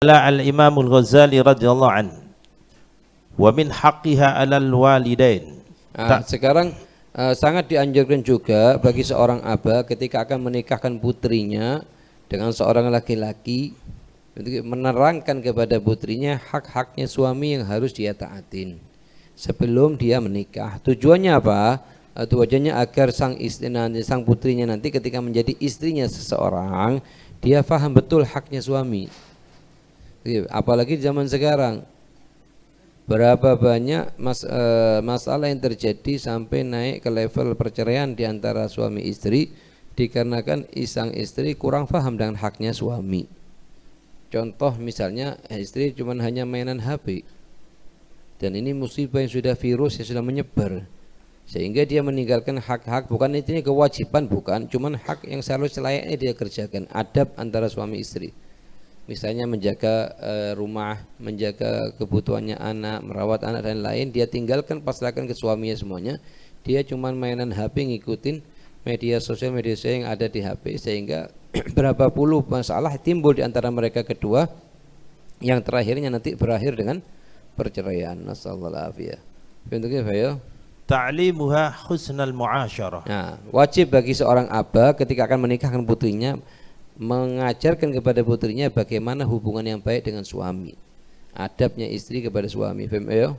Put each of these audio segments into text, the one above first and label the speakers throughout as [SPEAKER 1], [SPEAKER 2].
[SPEAKER 1] Al-Imam Al-Ghazali radhiyallahu anhu wa min haqqiha 'alal walidain.
[SPEAKER 2] Sekarang sangat dianjurkan juga bagi seorang aba ketika akan menikahkan putrinya dengan seorang laki-laki menerangkan kepada putrinya hak-haknya suami yang harus dia taatin sebelum dia menikah. Tujuannya apa? Tujuannya agar sang putrinya nanti ketika menjadi istrinya seseorang, dia faham betul haknya suami. Apalagi di zaman sekarang, berapa banyak masalah yang terjadi sampai naik ke level perceraian di antara suami istri dikarenakan sang istri kurang paham dengan haknya suami. Contoh misalnya istri cuma hanya mainan HP, dan ini musibah yang sudah virus yang sudah menyebar, sehingga dia meninggalkan hak-hak, bukan intinya kewajiban, bukan, cuman hak yang seharusnya layaknya dia kerjakan, adab antara suami istri. Misalnya menjaga rumah, menjaga kebutuhannya anak, merawat anak dan lain, dia tinggalkan, pasrahkan ke suaminya semuanya. Dia cuma mainan HP, ngikutin media sosial yang ada di HP, sehingga berapa puluh masalah timbul di antara mereka kedua, yang terakhirnya nanti berakhir dengan perceraian. Nasallallahu alaihi wasallam.
[SPEAKER 1] Ta'limuha husnal mu'asyarah.
[SPEAKER 2] Nah, wajib bagi seorang aba ketika akan menikahkan putrinya mengajarkan kepada putrinya bagaimana hubungan yang baik dengan suami, adabnya istri kepada suami. Faham ya?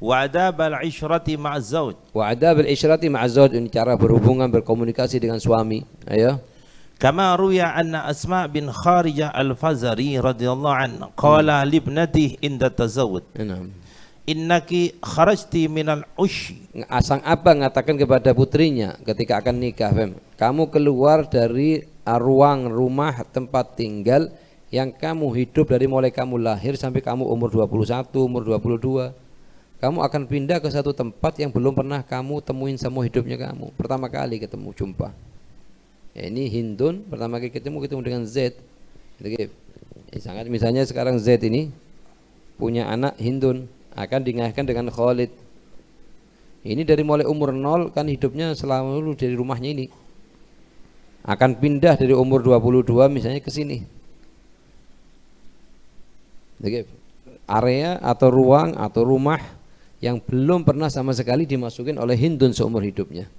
[SPEAKER 1] Wa adab al-ishrati ma'az zawj.
[SPEAKER 2] Wa adab al-ishrati ma'az zawj, ini cara berhubungan, berkomunikasi dengan suami. Ayo.
[SPEAKER 1] Kama ruya anna Asma bin Kharijah al-Fazari radhiyallahu anha qala li ibnatihi inda tazawwud. Innaki kharajti minal ushi.
[SPEAKER 2] Sang aba mengatakan kepada putrinya ketika akan nikah, kamu keluar dari ruang rumah tempat tinggal yang kamu hidup dari mulai kamu lahir sampai kamu umur 21, umur 22. Kamu akan pindah ke satu tempat yang belum pernah kamu temuin semua hidupnya kamu. Pertama kali ketemu, jumpa. Ya, ini Hindun pertama kali ketemu dengan Z. Sangat misalnya sekarang Z ini punya anak Hindun, akan dinikahkan dengan Khalid. Ini dari mulai umur 0 kan hidupnya selalu dari rumahnya ini. Akan pindah dari umur 22 misalnya ke sini. Area atau ruang atau rumah yang belum pernah sama sekali dimasukin oleh Hindun seumur hidupnya.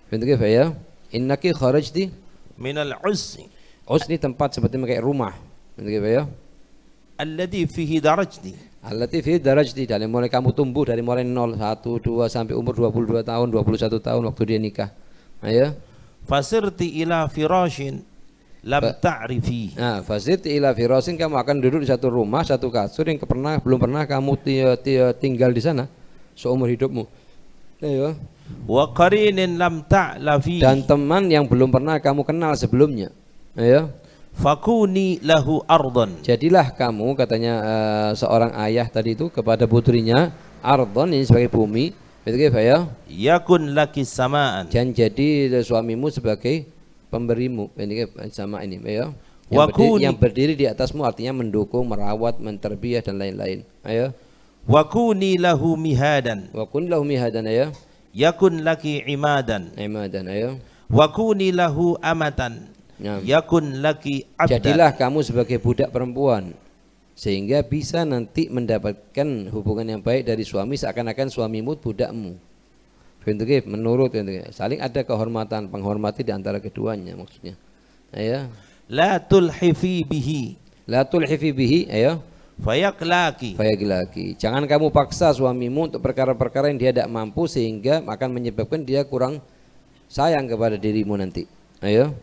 [SPEAKER 2] Begitu ya? Innaki kharajti
[SPEAKER 1] minal usni.
[SPEAKER 2] Usni tempat seperti kayak rumah. Begitu ya?
[SPEAKER 1] Alladhi fihi darajti.
[SPEAKER 2] Allati fi darajti, dari mulai kamu tumbuh dari mulai 0, 1, 2 sampai umur 22 tahun, 21 tahun waktu dia nikah. Ayo.
[SPEAKER 1] Fasirti ila firashin lam ta'rifi.
[SPEAKER 2] Nah, fasirti ila firashin, kamu akan duduk di satu rumah, satu kasur yang belum pernah kamu tinggal di sana seumur hidupmu. Ayo.
[SPEAKER 1] Wa qarinin lam ta'lafi.
[SPEAKER 2] Dan teman yang belum pernah kamu kenal sebelumnya. Ayo.
[SPEAKER 1] Fakuni lahu ardon.
[SPEAKER 2] Jadilah kamu, katanya seorang ayah tadi itu kepada putrinya, ardon ini sebagai bumi, begitu ya?
[SPEAKER 1] Yakun laki samaan.
[SPEAKER 2] Dan jadi suamimu sebagai pemberimu, ini sama ini ya. Yang berdiri di atasmu, artinya mendukung, merawat, menterbiah dan lain-lain. Ayo.
[SPEAKER 1] Wakuni lahu mihadan.
[SPEAKER 2] Wakuni lahu mihadan ya.
[SPEAKER 1] Yakun laki imadan.
[SPEAKER 2] Imadan ayo.
[SPEAKER 1] Wakuni lahu amatan. Yakun laki abdan.
[SPEAKER 2] Jadilah kamu sebagai budak perempuan sehingga bisa nanti mendapatkan hubungan yang baik dari suami, seakan-akan suamimu budakmu. Menurut saling ada kehormatan, penghormati di antara keduanya maksudnya. Ayo. La tulhifi bihi. La tulhifi bihi, ayo.
[SPEAKER 1] Fayaklaki.
[SPEAKER 2] Jangan kamu paksa suamimu untuk perkara-perkara yang dia tidak mampu, sehingga akan menyebabkan dia kurang sayang kepada dirimu nanti. Ayo.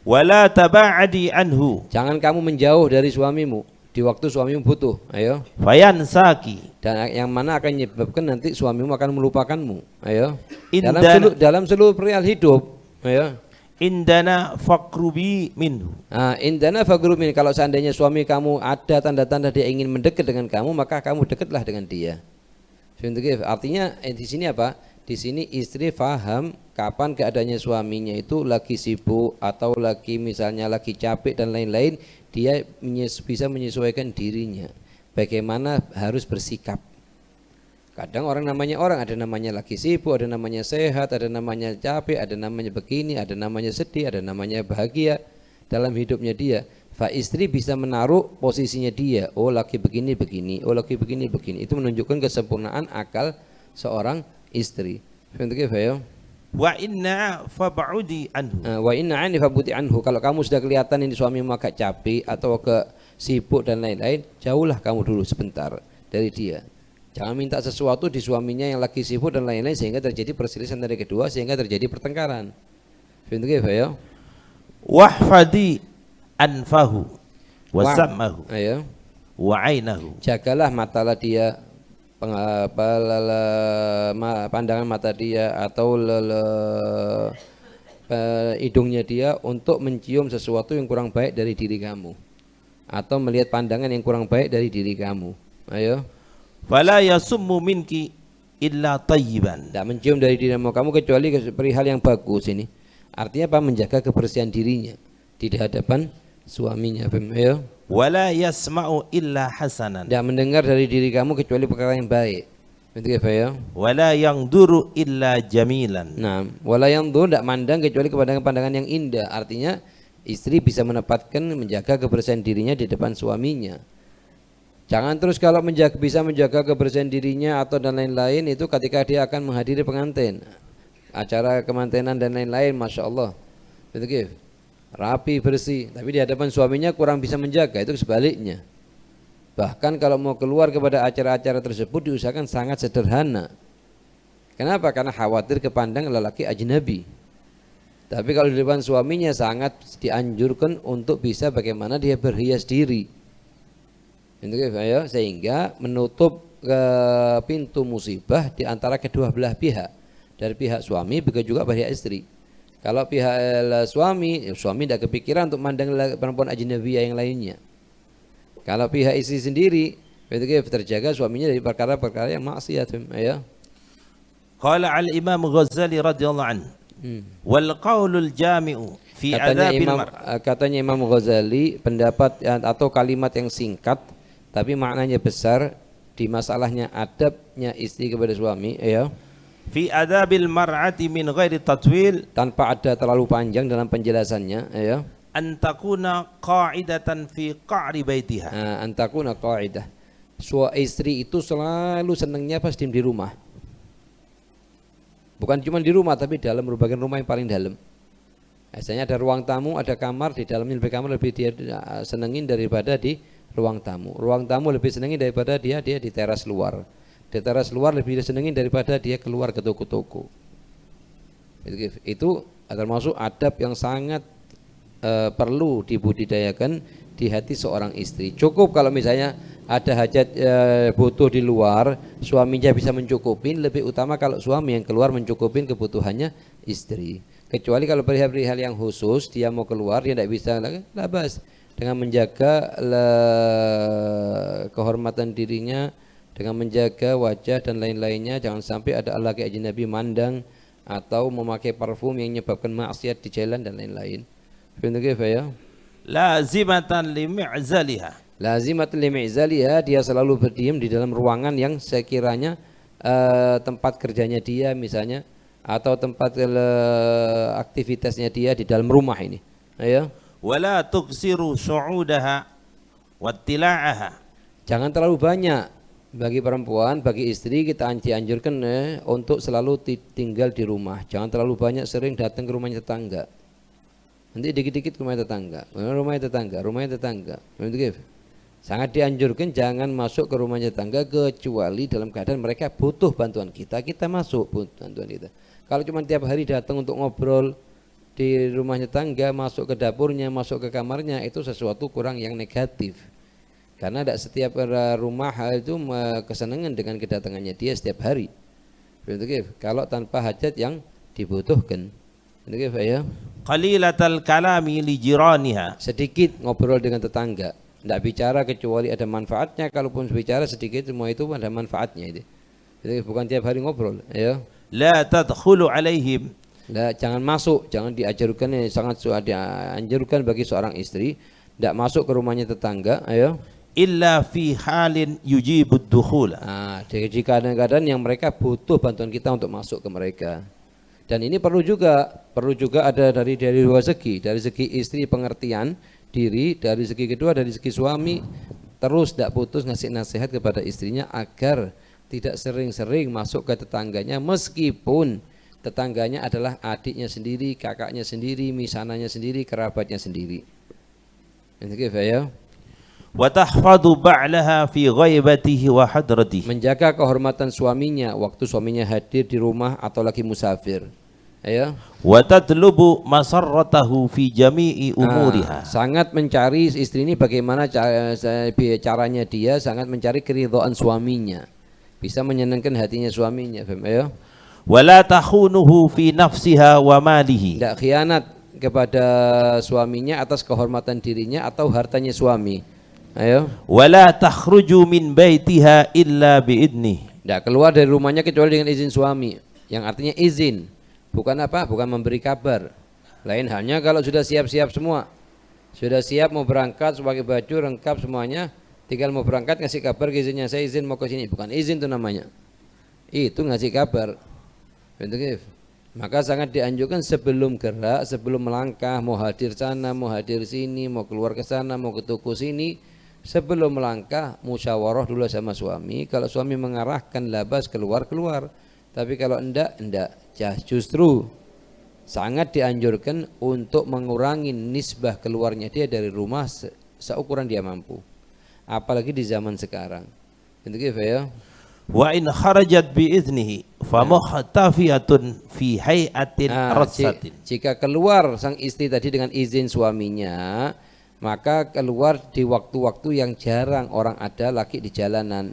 [SPEAKER 1] Wala taba'adi anhu.
[SPEAKER 2] Jangan kamu menjauh dari suamimu di waktu suamimu butuh. Ayo.
[SPEAKER 1] Fayansaki.
[SPEAKER 2] Dan yang mana akan menyebabkan nanti suamimu akan melupakanmu. Ayo.
[SPEAKER 1] Dalam
[SPEAKER 2] seluruh perihal hidup. Ayo.
[SPEAKER 1] Indana faqrubi minhu.
[SPEAKER 2] Indana faqrubi, kalau seandainya suami kamu ada tanda-tanda dia ingin mendekat dengan kamu, maka kamu dekatlah dengan dia. Artinya di sini apa? Di sini istri faham kapan keadaannya suaminya itu lagi sibuk atau lagi misalnya lagi capek dan lain-lain, dia bisa menyesuaikan dirinya bagaimana harus bersikap. Kadang ada namanya lagi sibuk, ada namanya sehat, ada namanya capek, ada namanya begini, ada namanya sedih, ada namanya bahagia dalam hidupnya dia. Istri bisa menaruh posisinya dia, oh laki begini begini, oh laki begini begini. Itu menunjukkan kesempurnaan akal seorang istri.
[SPEAKER 1] Wa inna fab'udi anhu.
[SPEAKER 2] Wa inna ani fabuti anhu. Kalau kamu sudah kelihatan ini suamimu agak capek atau ke sibuk dan lain-lain, jauhlah kamu dulu sebentar dari dia. Jangan minta sesuatu di suaminya yang lagi sibuk dan lain-lain sehingga terjadi perselisihan dari kedua, sehingga terjadi pertengkaran.
[SPEAKER 1] Wahfadi anfahu wa sam'ahu wa ainahu.
[SPEAKER 2] Jagalah matalah dia, pandangan mata dia atau hidungnya dia untuk mencium sesuatu yang kurang baik dari diri kamu atau melihat pandangan yang kurang baik dari diri kamu.
[SPEAKER 1] Fala yasummu minki illa tayyiban.
[SPEAKER 2] Tidak mencium dari dirimu kamu kecuali perihal yang bagus ini. Artinya apa? Menjaga kebersihan dirinya di hadapan suaminya.
[SPEAKER 1] Wala yasma'u illa hasanan.
[SPEAKER 2] Tidak mendengar dari diri kamu kecuali perkara yang baik.
[SPEAKER 1] Wala yangduru illa jamilan.
[SPEAKER 2] Nah, wala yangdur, tidak mandang kecuali kepada pandangan yang indah. Artinya istri bisa menempatkan menjaga kebersihan dirinya di depan suaminya. Jangan terus kalau bisa menjaga kebersihan dirinya atau dan lain-lain itu ketika dia akan menghadiri pengantin, acara kemantenan dan lain-lain, masya Allah, rapi bersih, tapi di hadapan suaminya kurang bisa menjaga, itu sebaliknya. Bahkan kalau mau keluar kepada acara-acara tersebut diusahakan sangat sederhana. Kenapa? Karena khawatir kepandang lelaki ajnabi. Tapi kalau di depan suaminya sangat dianjurkan untuk bisa bagaimana dia berhias diri, sehingga menutup pintu musibah di antara kedua belah pihak, dari pihak suami begitu juga pihak istri. Kalau pihak suami tidak kepikiran untuk mandang perempuan ajnabiyah yang lainnya. Kalau pihak istri sendiri terjaga suaminya dari perkara-perkara yang maksiat.
[SPEAKER 1] Qala al-Imam Ghazali radhiyallahu anhu wal qaulul jami'u fi adabil mar'ah.
[SPEAKER 2] Katanya Imam Ghazali, pendapat atau kalimat yang singkat tapi maknanya besar di masalahnya adabnya istri kepada suami,
[SPEAKER 1] fi adabil mar'ati min ghairi tatwil,
[SPEAKER 2] tanpa ada terlalu panjang dalam penjelasannya,
[SPEAKER 1] antakuna qa'idatan fi qa'ri baitiha.
[SPEAKER 2] Antakuna qa'idah. Istri itu selalu senangnya pas di rumah. Bukan cuma di rumah tapi dalam merupakan rumah yang paling dalam. Biasanya ada ruang tamu, ada kamar, di dalamnya lebih kamar lebih dia senengin daripada di ruang tamu. Ruang tamu lebih senengin daripada dia di teras luar. Di teras luar lebih senengin daripada dia keluar ke toko-toko. Itu termasuk adab yang sangat perlu dibudidayakan di hati seorang istri. Cukup kalau misalnya ada hajat butuh di luar, suaminya bisa mencukupin. Lebih utama kalau suami yang keluar mencukupin kebutuhannya istri. Kecuali kalau perihal-perihal yang khusus dia mau keluar, dia tidak bisa, labas dengan menjaga kehormatan dirinya, dengan menjaga wajah dan lain-lainnya. Jangan sampai ada laki ajnabi mandang atau memakai parfum yang menyebabkan maksiat di jalan dan lain-lain.
[SPEAKER 1] Lazimatan limi'zaliha.
[SPEAKER 2] Lazimatan limi'zaliha, dia selalu berdiam di dalam ruangan yang sekiranya tempat kerjanya dia misalnya, atau tempat aktivitasnya dia di dalam rumah ini.
[SPEAKER 1] Wala tuksiru su'udaha wattila'aha.
[SPEAKER 2] Jangan terlalu banyak. Bagi perempuan, bagi istri kita anjurkan untuk selalu tinggal di rumah. Jangan terlalu banyak sering datang ke rumahnya tetangga. Nanti dikit-dikit ke rumahnya tetangga. Sangat dianjurkan jangan masuk ke rumahnya tetangga kecuali dalam keadaan mereka butuh bantuan kita masuk bantuan kita. Kalau cuma tiap hari datang untuk ngobrol di rumahnya tetangga, masuk ke dapurnya, masuk ke kamarnya, itu sesuatu kurang yang negatif. Karena tidak setiap rumah itu kesenangan dengan kedatangannya dia setiap hari. Kalau tanpa hajat yang dibutuhkan.
[SPEAKER 1] Qalilatal kalami li jiraniha.
[SPEAKER 2] Sedikit ngobrol dengan tetangga. Tidak bicara kecuali ada manfaatnya. Kalaupun bicara sedikit, semua itu ada manfaatnya itu. Jadi bukan tiap hari ngobrol.
[SPEAKER 1] La tadkhulu alaihim.
[SPEAKER 2] Jangan masuk, jangan diajarkan, sangat dianjurkan bagi seorang istri tidak masuk ke rumahnya tetangga.
[SPEAKER 1] Illa fi halin yujibud dukhula.
[SPEAKER 2] Jika kadang-kadang yang mereka butuh bantuan kita untuk masuk ke mereka. Dan ini perlu juga ada dari dua segi. Dari segi istri pengertian, diri, dari segi kedua dari segi suami terus tidak putus ngasih nasihat kepada istrinya agar tidak sering-sering masuk ke tetangganya meskipun tetangganya adalah adiknya sendiri, kakaknya sendiri, misananya sendiri, kerabatnya sendiri. Ini ya.
[SPEAKER 1] Wa tahfadhu ba'laha fi ghaibatihi wa hadratihi.
[SPEAKER 2] Menjaga kehormatan suaminya waktu suaminya hadir di rumah atau lagi musafir. Ya.
[SPEAKER 1] Wa tatlubu masarratahu fi jami'i umuriha.
[SPEAKER 2] Sangat mencari istri ini bagaimana caranya dia sangat mencari keridhaan suaminya. Bisa menyenangkan hatinya suaminya, paham ya?
[SPEAKER 1] Wala takhunuhu fi nafsiha wa malihi.
[SPEAKER 2] Tidak khianat kepada suaminya atas kehormatan dirinya atau hartanya suami. Ayo.
[SPEAKER 1] Wala takhruju min baitiha illa biidnih.
[SPEAKER 2] Tidak keluar dari rumahnya kecuali dengan izin suami. Yang artinya izin. Bukan apa? Bukan memberi kabar. Lain halnya kalau sudah siap-siap semua. Sudah siap mau berangkat pakai baju lengkap semuanya, tinggal mau berangkat ngasih kabar ke izinnya, saya izin mau ke sini. Bukan izin itu namanya. Itu ngasih kabar. Maka sangat dianjurkan sebelum gerak, sebelum melangkah, mau hadir sana, mau hadir sini, mau keluar ke sana, mau ke toko sini, sebelum melangkah musyawarah dulu sama suami. Kalau suami mengarahkan labas keluar. Tapi kalau enggak. Justru sangat dianjurkan untuk mengurangi nisbah keluarnya dia dari rumah seukuran dia mampu. Apalagi di zaman sekarang. Begitu ya.
[SPEAKER 1] Wa in kharajat bi idnihi fa muhtafiyatun fi hay'atin rassatin.
[SPEAKER 2] Jika keluar sang istri tadi dengan izin suaminya, maka keluar di waktu-waktu yang jarang orang ada lagi di jalanan.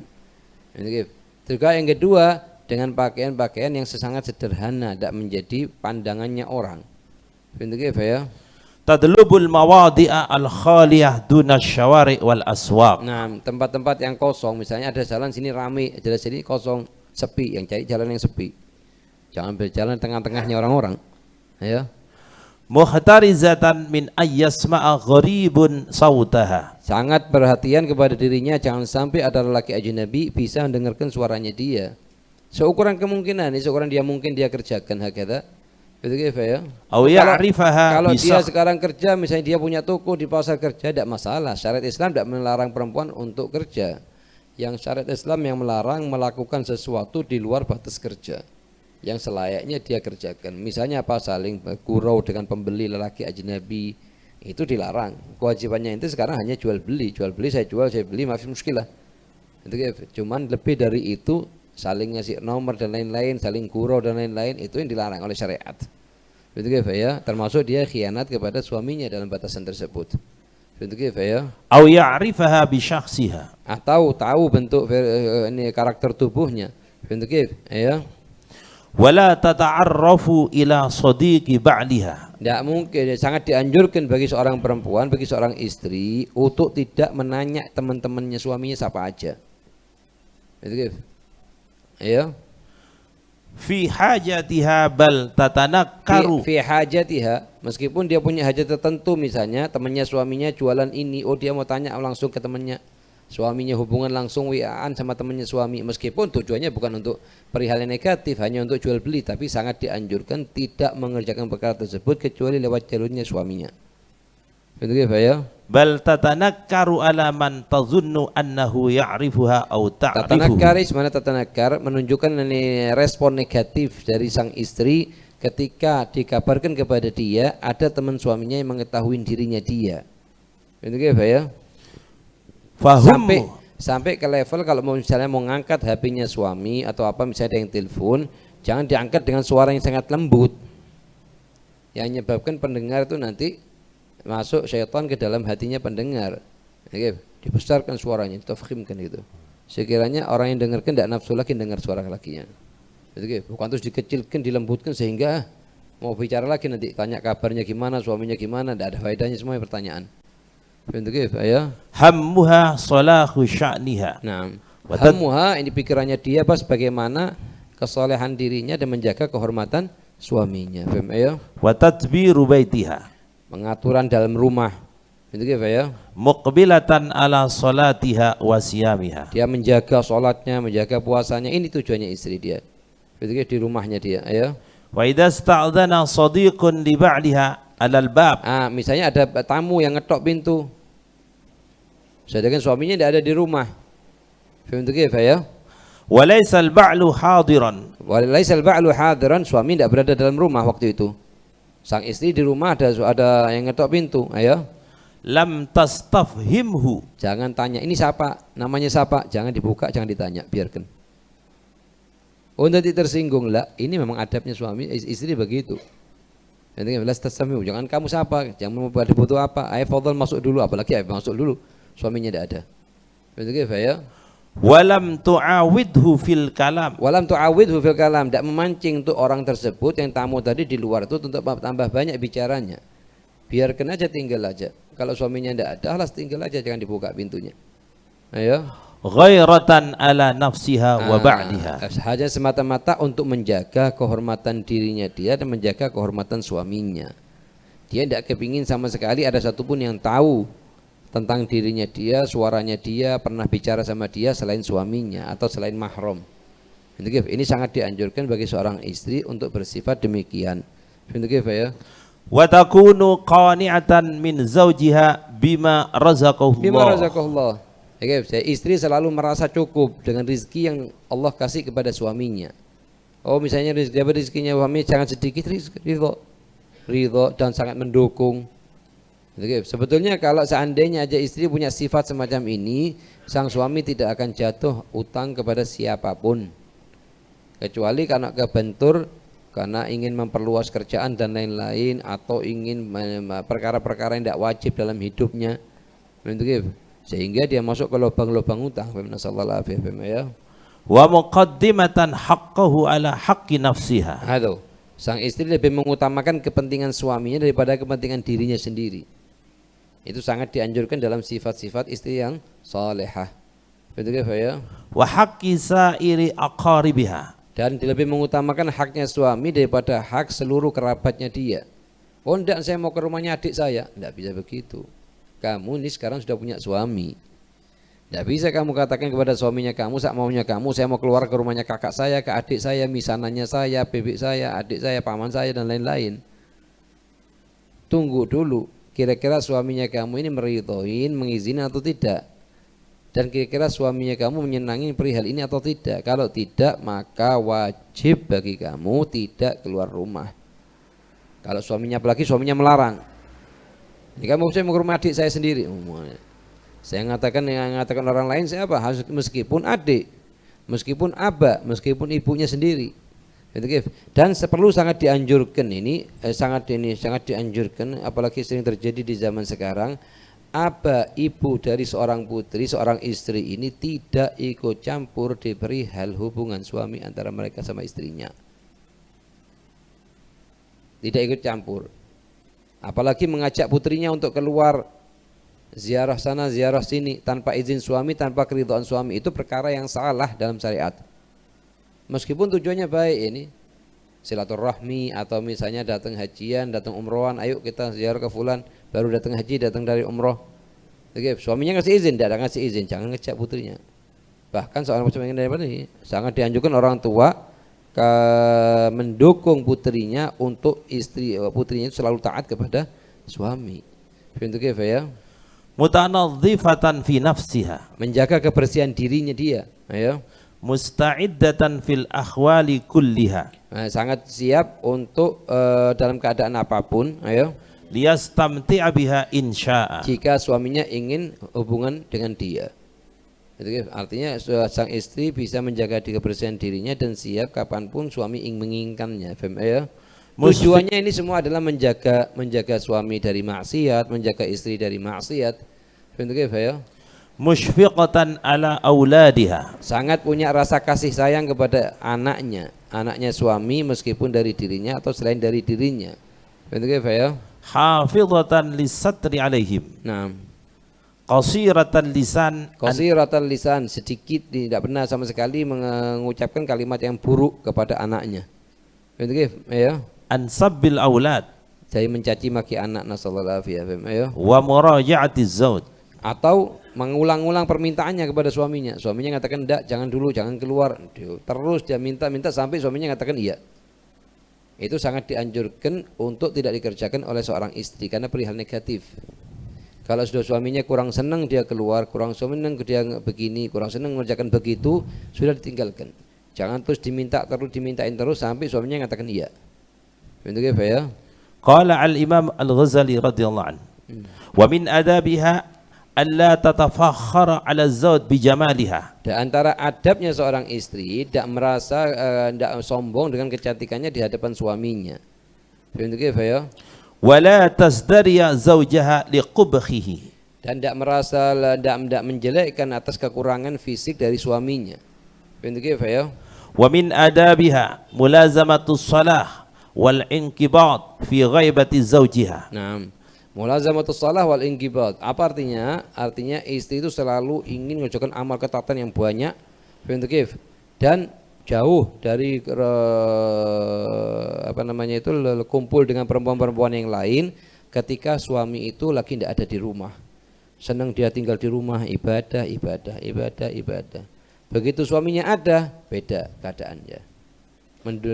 [SPEAKER 2] Juga yang kedua dengan pakaian-pakaian yang sangat sederhana, tidak menjadi pandangannya orang. Begitu ya.
[SPEAKER 1] Tadlubul mawadi'a al-khaliyah duna syawari' wal aswaq.
[SPEAKER 2] Nah, tempat-tempat yang kosong, misalnya ada jalan sini ramai, jalan sini kosong, sepi, yang cari jalan yang sepi. Jangan berjalan tengah-tengahnya orang-orang. Ya.
[SPEAKER 1] Muhtarizatan min ayyasma'a gharibun sautaha.
[SPEAKER 2] Sangat perhatian kepada dirinya jangan sampai ada lelaki ajnabi bisa mendengarkan suaranya dia. Seukuran kemungkinan, seukuran dia mungkin dia kerjakan hakata. Betul ya? Kalau dia sekarang kerja, misalnya dia punya toko di pasar kerja, tidak masalah. Syariat Islam tidak melarang perempuan untuk kerja. Yang syariat Islam yang melarang melakukan sesuatu di luar batas kerja, yang selayaknya dia kerjakan. Misalnya apa? Saling gurau dengan pembeli lelaki ajnabi, itu dilarang. Kewajibannya itu sekarang hanya jual beli saya jual, saya beli, maaf muskilah. Cuman lebih dari itu, saling ngasih nomor dan lain-lain, saling gurau dan lain-lain, itu yang dilarang oleh syariat. Begitu ya, termasuk dia khianat kepada suaminya dalam batasan tersebut. Begitu ya.
[SPEAKER 1] Au ya'rifaha bi syakhsiha.
[SPEAKER 2] Atau tahu bentuk ini karakter tubuhnya. Begitu ya.
[SPEAKER 1] Wala tata'arrafu ila sadiqi ba'liha.
[SPEAKER 2] Tidak mungkin, sangat dianjurkan bagi seorang perempuan, bagi seorang istri untuk tidak menanya teman-temannya suaminya siapa aja. Begitu. Ya.
[SPEAKER 1] Fi hajatiha bal tatanakkaru.
[SPEAKER 2] Fi hajatiha, meskipun dia punya hajat tertentu, misalnya temannya suaminya jualan ini, dia mau tanya langsung ke temannya. Suaminya hubungan langsung WA-an sama temannya suami, meskipun tujuannya bukan untuk perihal yang negatif, hanya untuk jual beli, tapi sangat dianjurkan tidak mengerjakan perkara tersebut kecuali lewat jalurnya suaminya. Betul ya?
[SPEAKER 1] Bal tatanakkaru ala man tazunnu annahu ya'rifuha aw ta'rifuhu.
[SPEAKER 2] Tatanakkar, mana tatanakkar menunjukkan ini respon negatif dari sang istri ketika dikabarkan kepada dia ada teman suaminya yang mengetahui dirinya dia. Betul ya? Sampai ke level kalau mau misalnya mau ngangkat HP-nya suami atau apa, misalnya ada yang telepon, jangan diangkat dengan suara yang sangat lembut. Yang menyebabkan pendengar itu nanti masuk syaitan ke dalam hatinya pendengar. Dibesarkan suaranya, ditafkhimkan itu. Sekiranya orang yang dengarkan tidak nafsu lagi dengar suara lakinya. Bukan terus dikecilkan, dilembutkan sehingga mau bicara lagi nanti tanya kabarnya gimana, suaminya gimana, tidak ada faedahnya semua pertanyaan. Ya.
[SPEAKER 1] Hammuha salahu sya'niha.
[SPEAKER 2] Nah, hammuha ini pikirannya dia pas bagaimana kesolehan dirinya dan menjaga kehormatan suaminya. Ya.
[SPEAKER 1] Wa tadbiru baitiha.
[SPEAKER 2] Pengaturan dalam rumah. Begitu ya.
[SPEAKER 1] Muqbilatan ala salatiha wa siyamiha.
[SPEAKER 2] Dia menjaga salatnya, menjaga puasanya. Ini tujuannya istri dia. Begitu di rumahnya dia, ya.
[SPEAKER 1] Wa idza sta'dzana sadiqun li ba'liha alal bab.
[SPEAKER 2] Misalnya ada tamu yang ngetok pintu, sedangkan suaminya tidak ada di rumah. Faham kif ya?
[SPEAKER 1] Walaisal ba'lu hadiran.
[SPEAKER 2] Walaisal ba'lu hadiran, suami tidak berada dalam rumah waktu itu. Sang istri di rumah ada yang ngetok pintu, ayo.
[SPEAKER 1] Lam tastafhimhu.
[SPEAKER 2] Jangan tanya ini siapa, namanya siapa, jangan dibuka, jangan ditanya, biarkan. Oh nanti tersinggung lah, ini memang adabnya suami istri begitu. Jangan kamu siapa, jangan mau butuh apa, ayo fadhal masuk dulu, apalagi ayo masuk dulu, suaminya tidak ada. Begitu ya?
[SPEAKER 1] Walam tu'awidhu fil kalam.
[SPEAKER 2] Walam tu'awidhu fil kalam, tidak memancing untuk orang tersebut yang tamu tadi di luar itu untuk tambah banyak bicaranya. Biarkan aja, tinggal aja. Kalau suaminya tidak ada, alas tinggal aja, jangan dibuka pintunya. Ayo.
[SPEAKER 1] Ghairatan ala nafsiha wa ba'diha.
[SPEAKER 2] Hanya semata-mata untuk menjaga kehormatan dirinya dia dan menjaga kehormatan suaminya. Dia tidak kepingin sama sekali ada satupun yang tahu tentang dirinya dia, suaranya dia, pernah bicara sama dia selain suaminya atau selain mahram. Ini sangat dianjurkan bagi seorang istri untuk bersifat demikian. Ya.
[SPEAKER 1] Wa takunu qani'atan min zawjiha bima razaqahullah.
[SPEAKER 2] Bima razaqahullah. Istri selalu merasa cukup dengan rezeki yang Allah kasih kepada suaminya. Oh misalnya rezekinya suami sangat sedikit, ridho dan sangat mendukung. Sebetulnya kalau seandainya aja istri punya sifat semacam ini, sang suami tidak akan jatuh utang kepada siapapun, kecuali karena kebentur, karena ingin memperluas kerjaan dan lain-lain, atau ingin perkara-perkara yang tidak wajib dalam hidupnya, sehingga dia masuk ke lubang-lubang utang.
[SPEAKER 1] Wa muqaddimatan haqqahu ala haqqi nafsiha.
[SPEAKER 2] Aduh, sang istri lebih mengutamakan kepentingan suaminya daripada kepentingan dirinya sendiri. Itu sangat dianjurkan dalam sifat-sifat istri yang salehah. Betul ya?
[SPEAKER 1] Wa haqqi sa'iri aqaribiha.
[SPEAKER 2] Dan lebih mengutamakan haknya suami daripada hak seluruh kerabatnya dia. Oh enggak, saya mau ke rumahnya adik saya. Enggak bisa begitu. Kamu ini sekarang sudah punya suami. Enggak bisa kamu katakan kepada suaminya, kamu sak maunya kamu, saya mau keluar ke rumahnya kakak saya, ke adik saya, misanannya saya, bebek saya, adik saya, paman saya dan lain-lain. Tunggu dulu, kira-kira suaminya kamu ini meridhoin, mengizinkan atau tidak, dan kira-kira suaminya kamu menyenangi perihal ini atau tidak. Kalau tidak, maka wajib bagi kamu tidak keluar rumah. Kalau suaminya, apalagi suaminya melarang, ini kamu saya mau ke rumah adik saya sendiri. Saya mengatakan, yang mengatakan orang lain saya apa? Meskipun adik, meskipun aba, meskipun ibunya sendiri. Dan perlu sangat dianjurkan sangat dianjurkan, apalagi sering terjadi di zaman sekarang, aba ibu dari seorang putri, seorang istri ini tidak ikut campur di perihal hubungan suami antara mereka sama istrinya. Tidak ikut campur. Apalagi mengajak putrinya untuk keluar ziarah sana ziarah sini tanpa izin suami, tanpa keridhaan suami, itu perkara yang salah dalam syariat. Meskipun tujuannya baik, ini silaturahmi, atau misalnya datang hajian, datang umrohan, ayo kita ziarah ke fulan, baru datang haji, datang dari umroh. Suaminya ngasih izin, tidak ngasih izin, jangan ngejak putrinya. Bahkan seorang muslim daripada ini sangat dianjurkan orang tua mendukung putrinya untuk putrinya itu selalu taat kepada suami. Ya.
[SPEAKER 1] Mutanadhifatan fi nafsiha.
[SPEAKER 2] Menjaga kebersihan dirinya dia. Ayo.
[SPEAKER 1] Musta'iddatan fil akhwali kulliha.
[SPEAKER 2] Sangat siap untuk dalam keadaan apapun, ayo,
[SPEAKER 1] liyastamti'a biha insya'a.
[SPEAKER 2] Jika suaminya ingin hubungan dengan dia. Itu artinya sang istri bisa menjaga kebersihan dirinya dan siap kapanpun suami ingin menginginkannya. Ya? Tujuannya ini semua adalah menjaga suami dari maksiat, menjaga istri dari maksiat. Ya?
[SPEAKER 1] Musyfiqatan ala auladiha.
[SPEAKER 2] Sangat punya rasa kasih sayang kepada anaknya suami, meskipun dari dirinya atau selain dari dirinya. Ya?
[SPEAKER 1] Hafizatan lisatri alaihim.
[SPEAKER 2] Nah,
[SPEAKER 1] qasiratan lisan,
[SPEAKER 2] sedikit, tidak pernah sama sekali mengucapkan kalimat yang buruk kepada anaknya. Ya?
[SPEAKER 1] Ansabbil aulad,
[SPEAKER 2] saya mencaci maki anak, nasallallahu alaihi wasallam.
[SPEAKER 1] Wa muraja'ati zauj,
[SPEAKER 2] atau mengulang-ulang permintaannya kepada suaminya. Suaminya mengatakan enggak, jangan dulu, jangan keluar. Terus dia minta sampai suaminya mengatakan iya. itu sangat dianjurkan untuk tidak dikerjakan oleh seorang istri karena perihal negatif. Kalau sudah suaminya kurang senang dia keluar, kurang senang dia begini, kurang senang mengerjakan begitu, sudah ditinggalkan. Jangan terus dimintain terus sampai suaminya mengatakan iya. Begitu ya?
[SPEAKER 1] Qala al-Imam Al-Ghazali radhiyallahu anhu. Wa min adabiha alla tatafakhkhara 'ala az-zawj bi jamaliha.
[SPEAKER 2] Di antara adabnya seorang istri tidak merasa tidak sombong dengan kecantikannya di hadapan suaminya. Begitu ya?
[SPEAKER 1] Wala tasdariya zawjaha liqubhihi,
[SPEAKER 2] dan tidak merasa tidak menjelekkan atas kekurangan fisik dari suaminya. Begitu ya?
[SPEAKER 1] Wa min adabiha mulazamatus salah wal inqibat fi ghaibati zawjiha.
[SPEAKER 2] Naam. Mulazamatus salah wal inqibat. Apa artinya? Artinya istri itu selalu ingin mengerjakan amal ketaatan yang banyak. Begitu. Dan jauh dari kumpul dengan perempuan-perempuan yang lain ketika suami itu lagi tidak ada di rumah. Senang dia tinggal di rumah, ibadah. Begitu suaminya ada, beda keadaannya.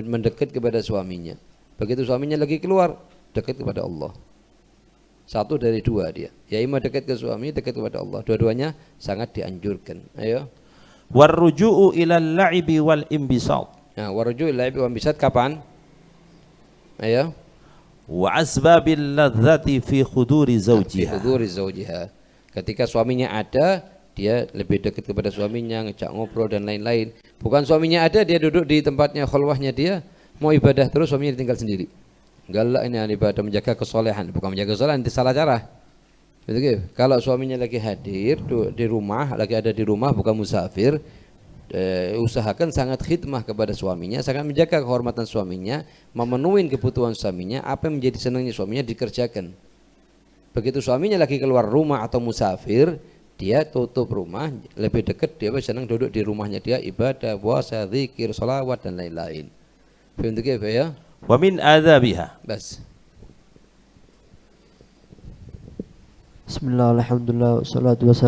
[SPEAKER 2] Mendekat kepada suaminya. Begitu suaminya lagi keluar, dekat kepada Allah. Satu dari dua dia. Ya imam dekat ke suami, dekat kepada Allah. Dua-duanya sangat dianjurkan. Ayo.
[SPEAKER 1] Warruju'u ilal la'ibi wal imbisat.
[SPEAKER 2] Nah, warruju'u ilal la'ibi wal imbisat kapan? Ayo.
[SPEAKER 1] Wa asbabil ladzati fi khuduri zawjiha.
[SPEAKER 2] Fi khuduri zawjiha. Ketika suaminya ada, dia lebih dekat kepada suaminya, ngejak ngobrol dan lain-lain. Bukan suaminya ada, dia duduk di tempatnya khulwahnya dia, mau ibadah terus suaminya ditinggal sendiri. Enggak lah, ini ibadah menjaga kesolehan, bukan menjaga kesolehan, itu salah cara. Betul. Kalau suaminya lagi hadir di rumah, lagi ada di rumah bukan musafir, usahakan sangat khidmah kepada suaminya, sangat menjaga kehormatan suaminya, memenuhi kebutuhan suaminya, apa yang menjadi senangnya suaminya dikerjakan. Begitu suaminya lagi keluar rumah atau musafir, dia tutup rumah, lebih dekat dia senang duduk di rumahnya dia ibadah, puasa, zikir, salawat dan lain-lain. Begitu ya?
[SPEAKER 1] Wa min adabiha.
[SPEAKER 2] Bas.
[SPEAKER 3] Bismillah, alhamdulillah, wassalatu wassalamu